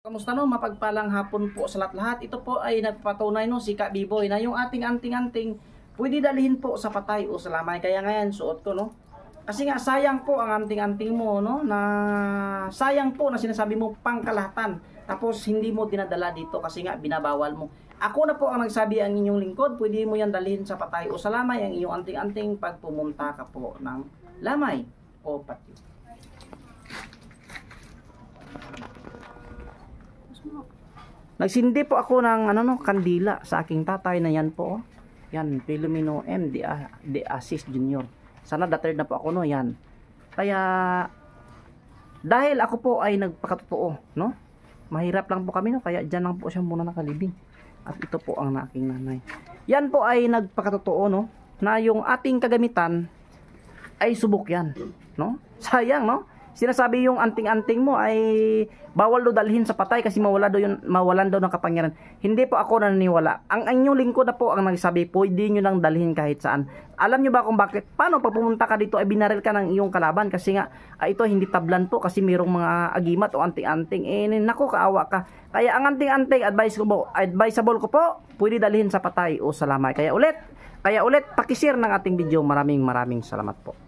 Kamusta no? Mapagpalang hapon po sa lahat-lahat. Ito po ay nagpapatunay no si Ka Biboy na yung ating anting-anting pwede dalhin po sa patay o sa lamay. Kaya ngayon suot ko no. Kasi nga sayang po ang anting-anting mo no, na sayang po na sinasabi mo pangkalahatan. Tapos hindi mo dinadala dito kasi nga binabawal mo. Ako na po ang nagsabi ang inyong lingkod, pwede mo yan dalhin sa patay o sa lamay ang iyong anting-anting pag pumunta ka po ng lamay o patio. Nagsindi po ako ng kandila sa aking tatay na yan po. Yan, Filomeno M. De Assis Jr. Sana dated na po ako no, yan. Kaya dahil ako po ay nagpakatotoo, no? Mahirap lang po kami no, kaya diyan lang po siya muna nakalibing. At ito po ang aking nanay. Yan po ay nagpakatotoo no, na yung ating kagamitan ay subok yan, no? Sayang no? Sinasabi yung anting-anting mo ay bawal do dalhin sa patay kasi mawalan daw ng kapangyarihan. Hindi po ako naniniwala. Ang inyong lingkod na po ang nagsabi, pwede nyo nang dalhin kahit saan. Alam nyo ba kung bakit? Paano pag pumunta ka dito ay binaril ka ng iyong kalaban? Kasi nga, ito hindi tablan po kasi mayroong mga agimat o anting-anting. Naku, kaawa ka. Kaya ang anting-anting, advisable ko po, pwede dalhin sa patay o sa lamay. Kaya ulit, pakishare ng ating video. Maraming salamat po.